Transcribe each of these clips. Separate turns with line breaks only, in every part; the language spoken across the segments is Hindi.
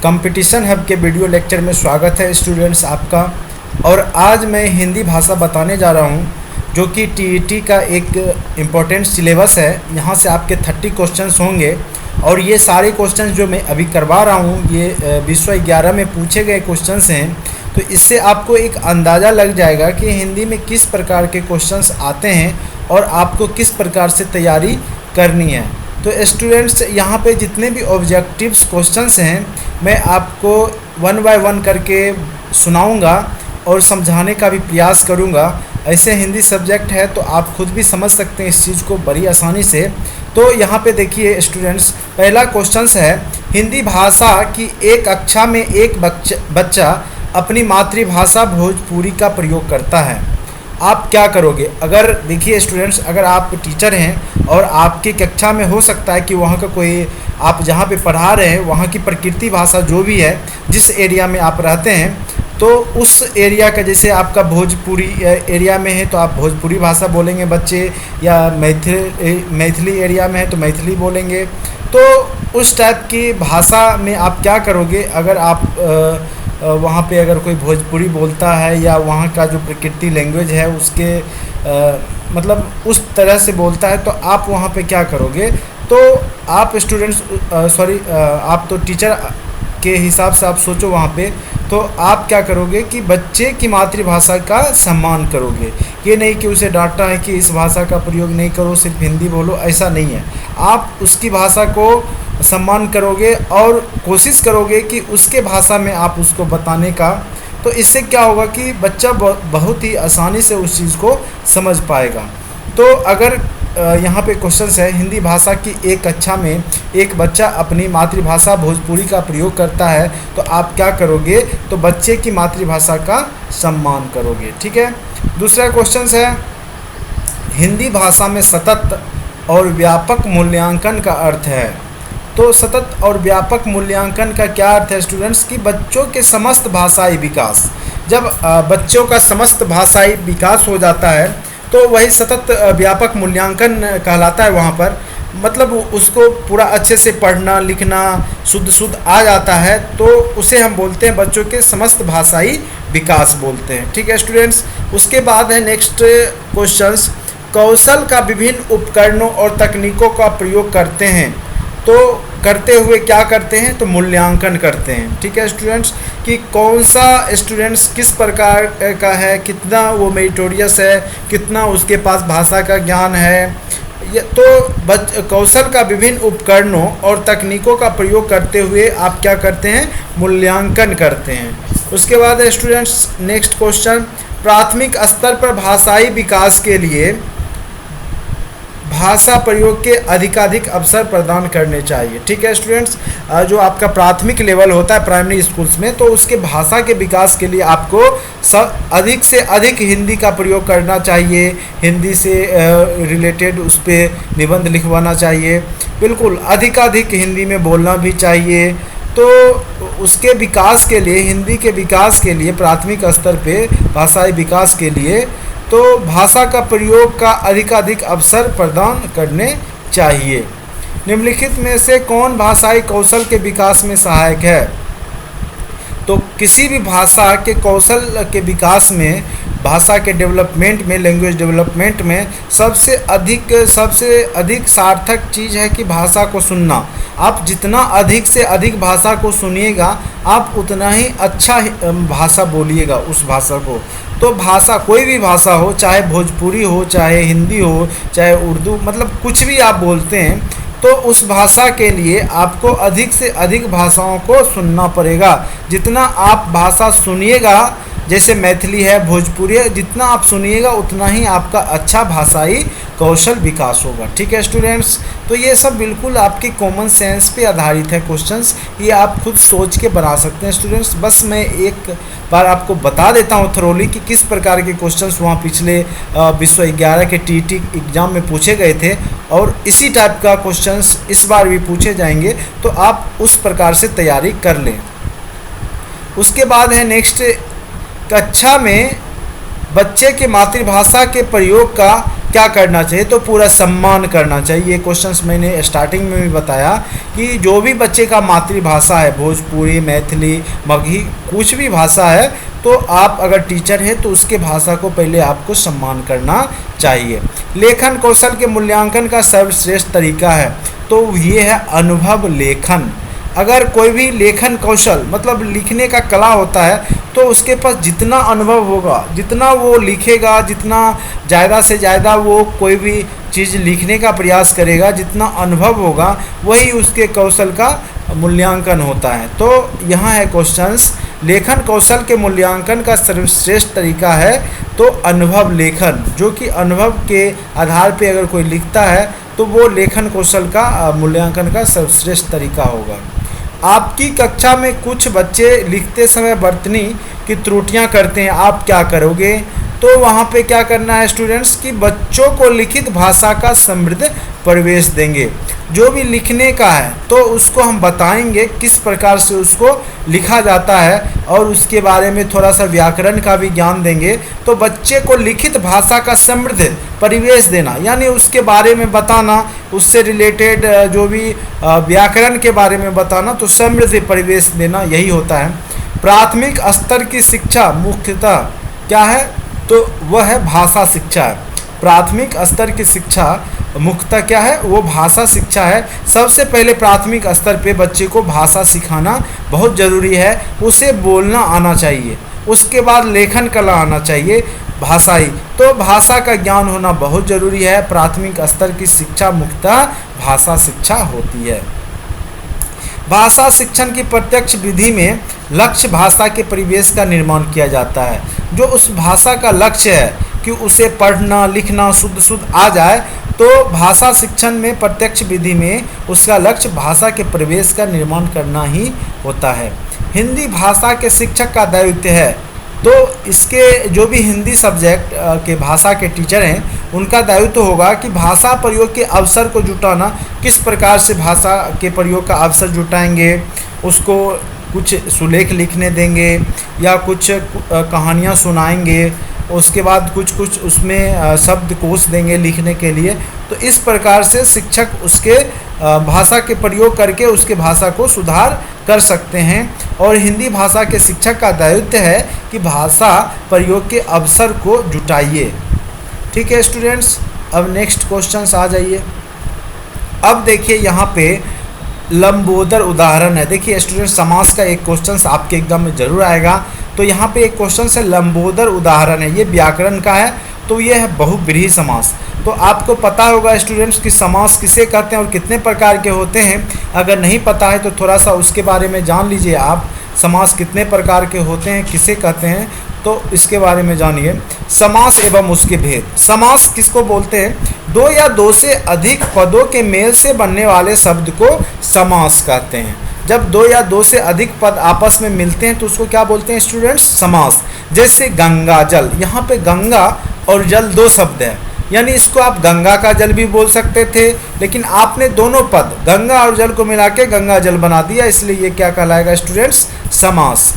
कंपटीशन हब के वीडियो लेक्चर में स्वागत है स्टूडेंट्स आपका। और आज मैं हिंदी भाषा बताने जा रहा हूं जो कि टीईटी का एक इम्पोर्टेंट सिलेबस है। यहां से आपके 30 क्वेश्चंस होंगे और ये सारे क्वेश्चंस जो मैं अभी करवा रहा हूं ये विश्व 11 में पूछे गए क्वेश्चंस हैं। तो इससे आपको एक अंदाज़ा लग जाएगा कि हिंदी में किस प्रकार के क्वेश्चंस आते हैं और आपको किस प्रकार से तैयारी करनी है। तो स्टूडेंट्स यहाँ पे जितने भी ऑब्जेक्टिव्स क्वेश्चंस हैं मैं आपको वन बाय वन करके सुनाऊंगा और समझाने का भी प्रयास करूंगा। ऐसे हिंदी सब्जेक्ट है तो आप खुद भी समझ सकते हैं इस चीज़ को बड़ी आसानी से। तो यहाँ पे देखिए स्टूडेंट्स, पहला क्वेश्चंस है हिंदी भाषा की एक कक्षा में एक बच्चा अपनी मातृभाषा भोजपुरी का प्रयोग करता है, आप क्या करोगे। अगर देखिए स्टूडेंट्स, अगर आप टीचर हैं और आपकी कक्षा में हो सकता है कि वहाँ का कोई आप जहाँ पे पढ़ा रहे हैं वहाँ की प्रकृति भाषा जो भी है, जिस एरिया में आप रहते हैं तो उस एरिया का, जैसे आपका भोजपुरी एरिया में है तो आप भोजपुरी भाषा बोलेंगे बच्चे, या मैथिली एरिया में है तो मैथिली बोलेंगे। तो उस टाइप की भाषा में आप क्या करोगे। अगर आप वहाँ पे अगर कोई भोजपुरी बोलता है या वहाँ का जो प्रकृति लैंग्वेज है उसके मतलब उस तरह से बोलता है तो आप वहाँ पे क्या करोगे। तो आप स्टूडेंट्स आप तो टीचर के हिसाब से आप सोचो वहाँ पे, तो आप क्या करोगे कि बच्चे की मातृभाषा का सम्मान करोगे। ये नहीं कि उसे डांटा है कि इस भाषा का प्रयोग नहीं करो, सिर्फ हिंदी बोलो, ऐसा नहीं है। आप उसकी भाषा को सम्मान करोगे और कोशिश करोगे कि उसके भाषा में आप उसको बताने का। तो इससे क्या होगा कि बच्चा बहुत ही आसानी से उस चीज़ को समझ पाएगा। तो अगर यहाँ पे क्वेश्चंस है हिंदी भाषा की एक कक्षा में एक बच्चा अपनी मातृभाषा भोजपुरी का प्रयोग करता है तो आप क्या करोगे। तो बच्चे की मातृभाषा का सम्मान करोगे, ठीक है। दूसरा क्वेश्चंस है हिंदी भाषा में सतत और व्यापक मूल्यांकन का अर्थ है। तो सतत और व्यापक मूल्यांकन का क्या अर्थ है स्टूडेंट्स, कि बच्चों के समस्त भाषाई विकास, जब बच्चों का समस्त भाषाई विकास हो जाता है तो वही सतत व्यापक मूल्यांकन कहलाता है। वहाँ पर मतलब उसको पूरा अच्छे से पढ़ना लिखना शुद्ध आ जाता है तो उसे हम बोलते हैं बच्चों के समस्त भाषाई विकास बोलते हैं, ठीक है स्टूडेंट्स। उसके बाद है नेक्स्ट क्वेश्चंस, कौशल का विभिन्न उपकरणों और तकनीकों का प्रयोग करते हैं तो करते हुए क्या करते हैं, तो मूल्यांकन करते हैं, ठीक है स्टूडेंट्स। कि कौन सा स्टूडेंट्स किस प्रकार का है, कितना वो मेरिटोरियस है, कितना उसके पास भाषा का ज्ञान है। तो कौशल का विभिन्न उपकरणों और तकनीकों का प्रयोग करते हुए आप क्या करते हैं, मूल्यांकन करते हैं। उसके बाद है स्टूडेंट्स नेक्स्ट क्वेश्चन, प्राथमिक स्तर पर भाषाई विकास के लिए भाषा प्रयोग के अधिकाधिक अवसर प्रदान करने चाहिए, ठीक है स्टूडेंट्स। जो आपका प्राथमिक लेवल होता है प्राइमरी स्कूल्स में तो उसके भाषा के विकास के लिए आपको अधिक से अधिक हिंदी का प्रयोग करना चाहिए, हिंदी से रिलेटेड उस पर निबंध लिखवाना चाहिए, बिल्कुल अधिकाधिक हिंदी में बोलना भी चाहिए। तो उसके विकास के लिए, हिंदी के विकास के लिए प्राथमिक स्तर पे भाषाई विकास के लिए तो भाषा का प्रयोग का अधिकाधिक अवसर प्रदान करने चाहिए। निम्नलिखित में से कौन भाषाई कौशल के विकास में सहायक है। तो किसी भी भाषा के कौशल के विकास में, भाषा के डेवलपमेंट में, लैंग्वेज डेवलपमेंट में सबसे अधिक सार्थक चीज़ है कि भाषा को सुनना। आप जितना अधिक से अधिक भाषा को सुनिएगा आप उतना ही अच्छा भाषा बोलिएगा उस भाषा को। तो भाषा कोई भी भाषा हो, चाहे भोजपुरी हो, चाहे हिंदी हो, चाहे उर्दू, मतलब कुछ भी आप बोलते हैं तो उस भाषा के लिए आपको अधिक से अधिक भाषाओं को सुनना पड़ेगा। जितना आप भाषा सुनिएगा, जैसे मैथिली है, भोजपुरी है, जितना आप सुनिएगा उतना ही आपका अच्छा भाषाई कौशल विकास होगा, ठीक है स्टूडेंट्स। तो ये सब बिल्कुल आपके कॉमन सेंस पे आधारित है क्वेश्चंस, ये आप खुद सोच के बना सकते हैं स्टूडेंट्स। बस मैं एक बार आपको बता देता हूँ थ्रोली कि किस प्रकार के क्वेश्चंस वहाँ पिछले विश्व 11 के टीईटी एग्ज़ाम में पूछे गए थे और इसी टाइप का क्वेश्चंस इस बार भी पूछे जाएंगे, तो आप उस प्रकार से तैयारी कर लें। उसके बाद है नेक्स्ट, कक्षा में बच्चे के मातृभाषा के प्रयोग का क्या करना चाहिए, तो पूरा सम्मान करना चाहिए। ये क्वेश्चंस मैंने स्टार्टिंग में भी बताया कि जो भी बच्चे का मातृभाषा है, भोजपुरी, मैथिली, मगही, कुछ भी भाषा है, तो आप अगर टीचर हैं तो उसके भाषा को पहले आपको सम्मान करना चाहिए। लेखन कौशल के मूल्यांकन का सर्वश्रेष्ठ तरीका है, तो ये है अनुभव लेखन। अगर कोई भी लेखन कौशल मतलब लिखने का कला होता है, तो उसके पास जितना अनुभव होगा, जितना वो लिखेगा, जितना ज़्यादा से ज़्यादा वो कोई भी चीज़ लिखने का प्रयास करेगा, जितना अनुभव होगा वही उसके कौशल का मूल्यांकन होता है। तो यहाँ है क्वेश्चंस, लेखन कौशल के मूल्यांकन का सर्वश्रेष्ठ तरीका है तो अनुभव लेखन, जो कि अनुभव के आधार पे अगर कोई लिखता है तो वो लेखन कौशल का मूल्यांकन का सर्वश्रेष्ठ तरीका होगा। आपकी कक्षा में कुछ बच्चे लिखते समय वर्तनी की त्रुटियां करते हैं, आप क्या करोगे? तो वहाँ पे क्या करना है स्टूडेंट्स कि बच्चों को लिखित भाषा का समृद्ध परिवेश देंगे। जो भी लिखने का है तो उसको हम बताएंगे किस प्रकार से उसको लिखा जाता है, और उसके बारे में थोड़ा सा व्याकरण का भी ज्ञान देंगे। तो बच्चे को लिखित भाषा का समृद्ध परिवेश देना, यानी उसके बारे में बताना, उससे रिलेटेड जो भी व्याकरण के बारे में बताना, तो समृद्ध परिवेश देना यही होता है। प्राथमिक स्तर की शिक्षा मुख्यतः क्या है, तो वह है भाषा शिक्षा है। प्राथमिक स्तर की शिक्षा मुख्यतः क्या है, वो भाषा शिक्षा है। सबसे पहले प्राथमिक स्तर पे बच्चे को भाषा सिखाना बहुत ज़रूरी है, उसे बोलना आना चाहिए, उसके बाद लेखन कला आना चाहिए, भाषाई। तो भाषा का ज्ञान होना बहुत ज़रूरी है। प्राथमिक स्तर की शिक्षा मुख्यतः भाषा शिक्षा होती है। भाषा शिक्षण की प्रत्यक्ष विधि में लक्ष्य भाषा के परिवेश का निर्माण किया जाता है। जो उस भाषा का लक्ष्य है कि उसे पढ़ना लिखना शुद्ध आ जाए, तो भाषा शिक्षण में प्रत्यक्ष विधि में उसका लक्ष्य भाषा के परिवेश का निर्माण करना ही होता है। हिंदी भाषा के शिक्षक का दायित्व है, तो इसके जो भी हिंदी सब्जेक्ट के भाषा के टीचर हैं उनका दायित्व होगा कि भाषा प्रयोग के अवसर को जुटाना। किस प्रकार से भाषा के प्रयोग का अवसर जुटाएंगे, उसको कुछ सुलेख लिखने देंगे या कुछ कहानियाँ सुनाएंगे, उसके बाद कुछ उसमें शब्दकोश देंगे लिखने के लिए। तो इस प्रकार से शिक्षक उसके भाषा के प्रयोग करके उसके भाषा को सुधार कर सकते हैं। और हिंदी भाषा के शिक्षक का दायित्व है कि भाषा प्रयोग के अवसर को जुटाइए। ठीक है स्टूडेंट्स, अब नेक्स्ट क्वेश्चन आ जाइए। अब देखिए यहाँ पे लंबोदर उदाहरण है। देखिए स्टूडेंट, समास का एक क्वेश्चन आपके एग्जाम में जरूर आएगा। तो यहाँ पे एक क्वेश्चन है लंबोदर उदाहरण है, ये व्याकरण का है। तो ये है बहुव्रीहि समास। तो आपको पता होगा स्टूडेंट्स कि समास किसे कहते हैं और कितने प्रकार के होते हैं। अगर नहीं पता है तो थोड़ा सा उसके बारे में जान लीजिए आप, समास कितने प्रकार के होते हैं, किसे कहते हैं, तो इसके बारे में जानिए। समास एवं उसके भेद। समास किसको बोलते हैं? दो या दो से अधिक पदों के मेल से बनने वाले शब्द को समास कहते हैं। जब दो या दो से अधिक पद आपस में मिलते हैं तो उसको क्या बोलते हैं स्टूडेंट्स? समास। जैसे गंगा जल, यहाँ पे गंगा और जल दो शब्द है, यानी इसको आप गंगा का जल भी बोल सकते थे, लेकिन आपने दोनों पद गंगा और जल को मिला के गंगा जल बना दिया, इसलिए ये क्या कहलाएगा स्टूडेंट्स? समास।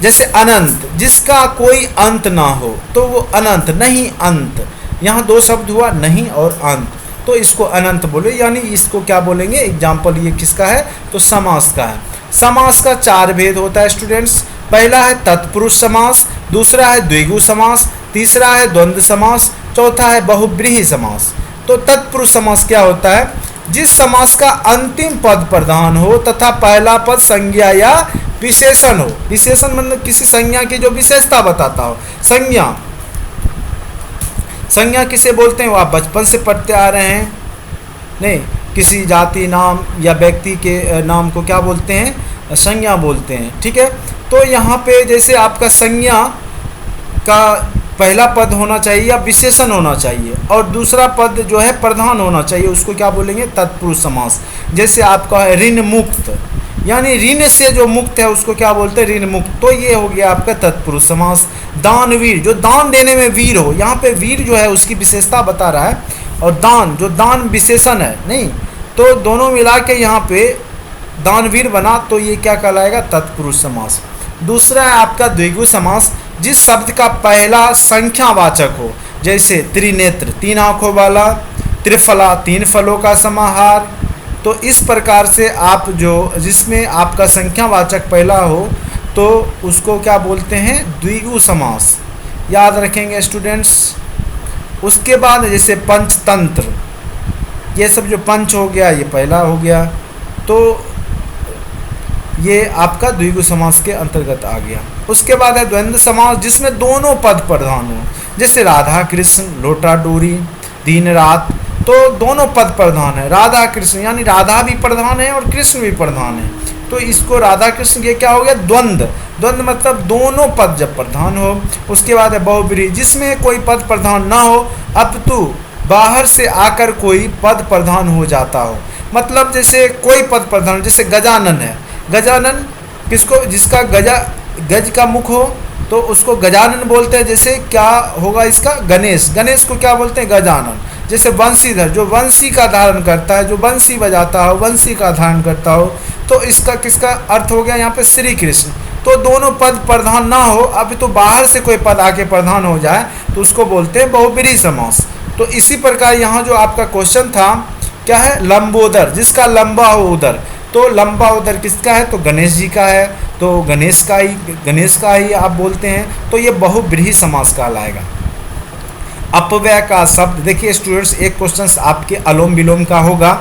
जैसे अनंत, जिसका कोई अंत ना हो, तो वो अनंत, नहीं अंत। यहाँ दो शब्द हुआ, नहीं और अंत, तो इसको अनंत बोले, यानी इसको क्या बोलेंगे? एग्जाम्पल ये किसका है? तो समास का है। समास का चार भेद होता है स्टूडेंट्स। पहला है तत्पुरुष समास, दूसरा है द्विगु समास, तीसरा है द्वंद्व समास, चौथा है बहुव्रीहि समास। तो तत्पुरुष समास क्या होता है? जिस समास का अंतिम पद प्रधान हो तथा पहला पद संज्ञा या विशेषण हो। विशेषण मतलब किसी संज्ञा की जो विशेषता बताता हो। संज्ञा किसे बोलते हैं? वो आप बचपन से पढ़ते आ रहे हैं, नहीं, किसी जाति नाम या व्यक्ति के नाम को क्या बोलते हैं? संज्ञा बोलते हैं। ठीक है, तो यहाँ पे जैसे आपका संज्ञा का पहला पद होना चाहिए या विशेषण होना चाहिए, और दूसरा पद जो है प्रधान होना चाहिए, उसको क्या बोलेंगे? तत्पुरुष समास। जैसे आपका है ऋण मुक्त, यानी ऋण से जो मुक्त है उसको क्या बोलते हैं? ऋण मुक्त। तो ये हो गया आपका तत्पुरुष समास। दानवीर, जो दान देने में वीर हो, यहाँ पे वीर जो है उसकी विशेषता बता रहा है, और दान जो दान विशेषण है, नहीं, तो दोनों मिला के यहाँ पे दानवीर बना, तो ये क्या कहलाएगा? तत्पुरुष समास। दूसरा है आपका द्विगु समास, जिस शब्द का पहला संख्यावाचक हो, जैसे त्रिनेत्र, 3 आँखों वाला, त्रिफला, 3 फलों का समाहार। तो इस प्रकार से आप जो जिसमें आपका संख्यावाचक पहला हो तो उसको क्या बोलते हैं, द्विगु समास, याद रखेंगे स्टूडेंट्स। उसके बाद जैसे पंचतंत्र, ये सब जो पंच हो गया ये पहला हो गया, तो ये आपका द्विगु समास के अंतर्गत आ गया। उसके बाद है द्वंद्व समास, जिसमें दोनों पद प्रधान हो, जैसे राधा कृष्ण, लोटा डोरी, दिन रात, तो दोनों पद प्रधान है। राधा कृष्ण यानी राधा भी प्रधान है और कृष्ण भी प्रधान है, तो इसको राधा कृष्ण ये क्या हो गया, द्वंद्व। द्वंद्व मतलब दोनों पद जब प्रधान हो। उसके बाद है बहुब्रीहि, जिसमें कोई पद प्रधान ना हो अपितु बाहर से आकर कोई पद प्रधान हो जाता हो। मतलब जैसे कोई पद प्रधान, जैसे गजानन है, गजानन किसको, जिसका गज का मुख हो तो उसको गजानन बोलते हैं। जैसे क्या होगा इसका, गणेश, गणेश को क्या बोलते हैं, गजानन। जैसे वंशीधर, जो वंशी का धारण करता है, जो वंशी बजाता हो, वंशी का धारण करता हो, तो इसका किसका अर्थ हो गया यहाँ पे, श्री कृष्ण। तो दोनों पद प्रधान ना हो, अभी तो बाहर से कोई पद आके प्रधान हो जाए तो उसको बोलते हैं बहुब्रीहि समास। तो इसी प्रकार यहाँ जो आपका क्वेश्चन था क्या है, लंबोदर, जिसका लंबा हो उदर, तो लंबा उदर किसका है, तो गणेश जी का है, तो गणेश का ही आप बोलते हैं, तो ये बहुब्रीहि समास कहलाएगा। अपव्यय का शब्द, देखिए स्टूडेंट्स एक क्वेश्चन आपके अलोम विलोम का होगा,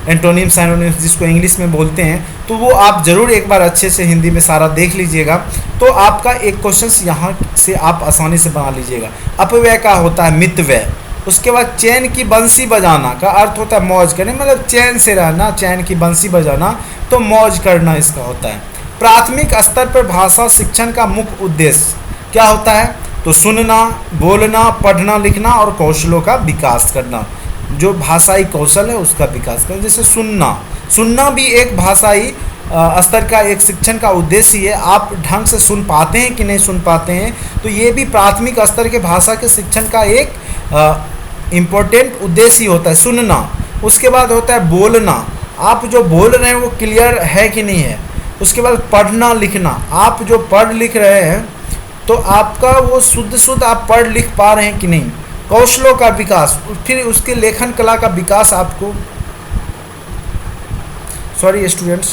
एंटोनिम सिनोनिम्स जिसको इंग्लिश में बोलते हैं, तो वो आप जरूर एक बार अच्छे से हिंदी में सारा देख लीजिएगा, तो आपका एक क्वेश्चन यहाँ से आप आसानी से बना लीजिएगा। अपव्यय का होता है मितव्यय। उसके बाद चैन की बंसी बजाना का अर्थ होता है मौज करने, मतलब चैन से रहना, चैन की बंसी बजाना, तो मौज करना इसका होता है। प्राथमिक स्तर पर भाषा शिक्षण का मुख्य उद्देश्य क्या होता है, तो सुनना, बोलना, पढ़ना, लिखना और कौशलों का विकास करना, जो भाषाई कौशल है उसका विकास करना। जैसे सुनना भी एक भाषाई स्तर का एक शिक्षण का उद्देश्य ही है। आप ढंग से सुन पाते हैं कि नहीं सुन पाते हैं, तो ये भी प्राथमिक स्तर के भाषा के शिक्षण का एक इम्पोर्टेंट उद्देश्य ही होता है, सुनना। उसके बाद होता है बोलना, आप जो बोल रहे हैं वो क्लियर है कि नहीं है। उसके बाद पढ़ना लिखना, आप जो पढ़ लिख रहे हैं तो आपका वो शुद्ध आप पढ़ लिख पा रहे हैं कि नहीं। कौशलों का विकास, फिर उसके लेखन कला का विकास आपको, सॉरी स्टूडेंट्स,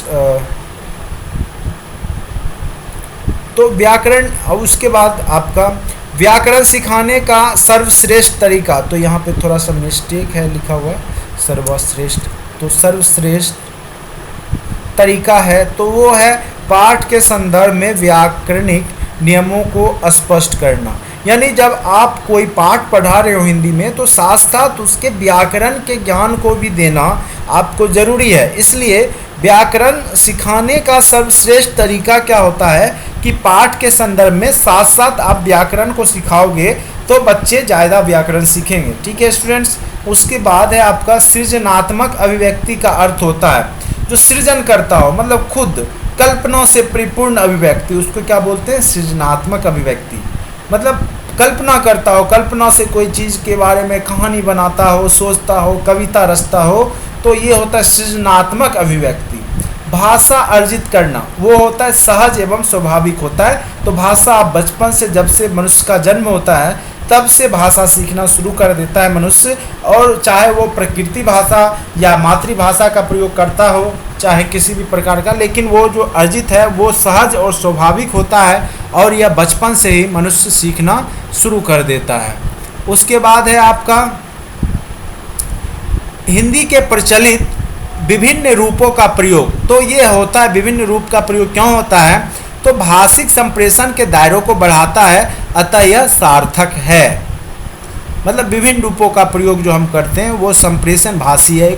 तो व्याकरण। और उसके बाद आपका व्याकरण सिखाने का सर्वश्रेष्ठ तरीका, तो यहाँ पे थोड़ा सा मिस्टेक है, लिखा हुआ सर्वश्रेष्ठ, तो सर्वश्रेष्ठ तरीका है तो वो है पाठ के संदर्भ में व्याकरणिक नियमों को स्पष्ट करना। यानी जब आप कोई पाठ पढ़ा रहे हो हिंदी में, तो साथ साथ उसके व्याकरण के ज्ञान को भी देना आपको ज़रूरी है। इसलिए व्याकरण सिखाने का सर्वश्रेष्ठ तरीका क्या होता है कि पाठ के संदर्भ में साथ साथ आप व्याकरण को सिखाओगे तो बच्चे ज़्यादा व्याकरण सीखेंगे। ठीक है स्टूडेंट्स। उसके बाद है आपका सृजनात्मक अभिव्यक्ति का अर्थ होता है जो सृजन करता हो, मतलब खुद कल्पना से परिपूर्ण अभिव्यक्ति, उसको क्या बोलते हैं, सृजनात्मक अभिव्यक्ति। मतलब कल्पना करता हो, कल्पना से कोई चीज़ के बारे में कहानी बनाता हो, सोचता हो, कविता रचता हो, तो ये होता है सृजनात्मक अभिव्यक्ति। भाषा अर्जित करना वो होता है सहज एवं स्वाभाविक होता है। तो भाषा आप बचपन से, जब से मनुष्य का जन्म होता है तब से भाषा सीखना शुरू कर देता है मनुष्य, और चाहे वो प्रकृति भाषा या मातृभाषा का प्रयोग करता हो, चाहे किसी भी प्रकार का, लेकिन वो जो अर्जित है वो सहज और स्वाभाविक होता है, और यह बचपन से ही मनुष्य सीखना शुरू कर देता है। उसके बाद है आपका हिंदी के प्रचलित विभिन्न रूपों का प्रयोग। तो ये होता है, विभिन्न रूप का प्रयोग क्यों होता है, तो भाषिक संप्रेषण के दायरों को बढ़ाता है, अतः यह सार्थक है। मतलब विभिन्न रूपों का प्रयोग जो हम करते हैं वो संप्रेषण, भाषीय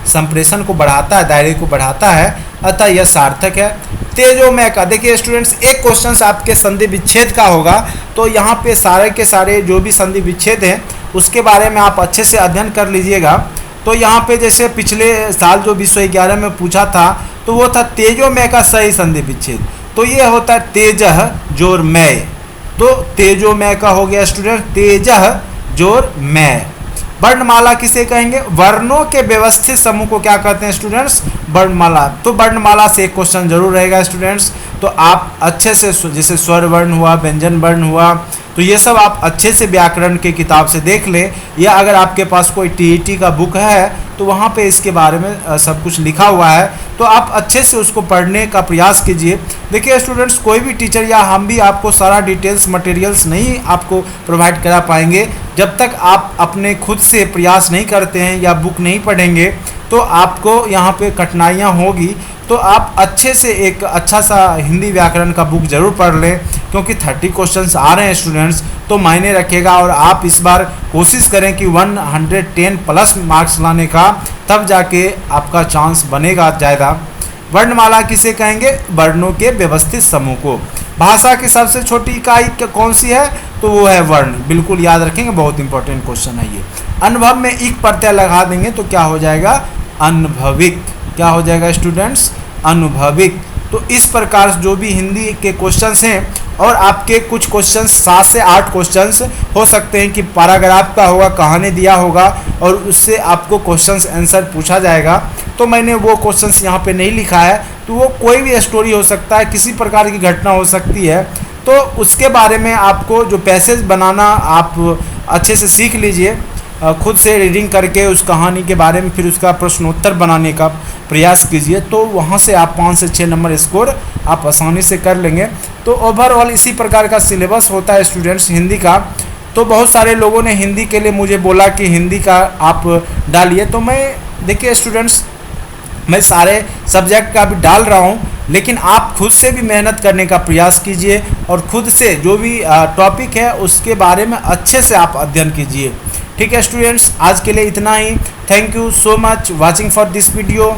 संप्रेषण को बढ़ाता है, दायरे को बढ़ाता है, अतः यह सार्थक है। तेजोमय का, देखिए स्टूडेंट्स एक क्वेश्चन आपके संधि विच्छेद का होगा, तो यहाँ पे सारे के सारे जो भी संधि विच्छेद हैं उसके बारे में आप अच्छे से अध्ययन कर लीजिएगा। तो यहाँ पे जैसे पिछले साल जो विषय 11 में पूछा था तो वो था तेजोमय का सही संधि विच्छेद, तो ये होता है तेजह जोर मय। तो तेजोमय का हो गया स्टूडेंट तेजह जोर मय। वर्णमाला किसे कहेंगे, वर्णों के व्यवस्थित समूह को क्या कहते हैं स्टूडेंट्स, वर्णमाला। तो वर्णमाला से एक क्वेश्चन जरूर रहेगा स्टूडेंट्स। तो आप अच्छे से, जैसे स्वर वर्ण हुआ, व्यंजन वर्ण हुआ, तो ये सब आप अच्छे से व्याकरण के किताब से देख लें, या अगर आपके पास कोई टीईटी का बुक है तो वहाँ पे इसके बारे में सब कुछ लिखा हुआ है, तो आप अच्छे से उसको पढ़ने का प्रयास कीजिए। देखिए स्टूडेंट्स, कोई भी टीचर या हम भी आपको सारा डिटेल्स मटेरियल्स नहीं आपको प्रोवाइड करा पाएंगे जब तक आप अपने खुद से प्रयास नहीं करते हैं या बुक नहीं पढ़ेंगे, तो आपको यहाँ पे कठिनाइयाँ होगी। तो आप अच्छे से एक अच्छा सा हिंदी व्याकरण का बुक ज़रूर पढ़ लें, क्योंकि 30 क्वेश्चंस आ रहे हैं स्टूडेंट्स, तो मायने रखेगा। और आप इस बार कोशिश करें कि 110 प्लस मार्क्स लाने का, तब जाके आपका चांस बनेगा ज़्यादा। वर्णमाला किसे कहेंगे? वर्णों के व्यवस्थित समूह को। भाषा की सबसे छोटी इकाई कौन सी है? तो वो है वर्ण। बिल्कुल याद रखेंगे, बहुत इंपॉर्टेंट क्वेश्चन है ये। अनुभव में इक प्रत्यय लगा देंगे तो क्या हो जाएगा? अनुभविक। क्या हो जाएगा स्टूडेंट्स? अनुभविक। तो इस प्रकार जो भी हिंदी के क्वेश्चंस हैं, और आपके कुछ क्वेश्चंस 7 से 8 क्वेश्चंस हो सकते हैं कि पैराग्राफ का होगा, कहानी दिया होगा और उससे आपको क्वेश्चंस आंसर पूछा जाएगा। तो मैंने वो क्वेश्चंस यहाँ पे नहीं लिखा है, तो वो कोई भी स्टोरी हो सकता है, किसी प्रकार की घटना हो सकती है, तो उसके बारे में आपको जो पैसेज बनाना आप अच्छे से सीख लीजिए, खुद से रीडिंग करके उस कहानी के बारे में, फिर उसका प्रश्नोत्तर बनाने का प्रयास कीजिए। तो वहाँ से आप 5 से 6 नंबर स्कोर आप आसानी से कर लेंगे। तो ओवरऑल इसी प्रकार का सिलेबस होता है स्टूडेंट्स हिंदी का। तो बहुत सारे लोगों ने हिंदी के लिए मुझे बोला कि हिंदी का आप डालिए, तो मैं देखिए स्टूडेंट्स, मैं सारे सब्जेक्ट का भी डाल रहा हूँ, लेकिन आप खुद से भी मेहनत करने का प्रयास कीजिए और खुद से जो भी टॉपिक है उसके बारे में अच्छे से आप अध्ययन कीजिए। ठीक है स्टूडेंट्स, आज के लिए इतना ही। Thank you so much watching for this video.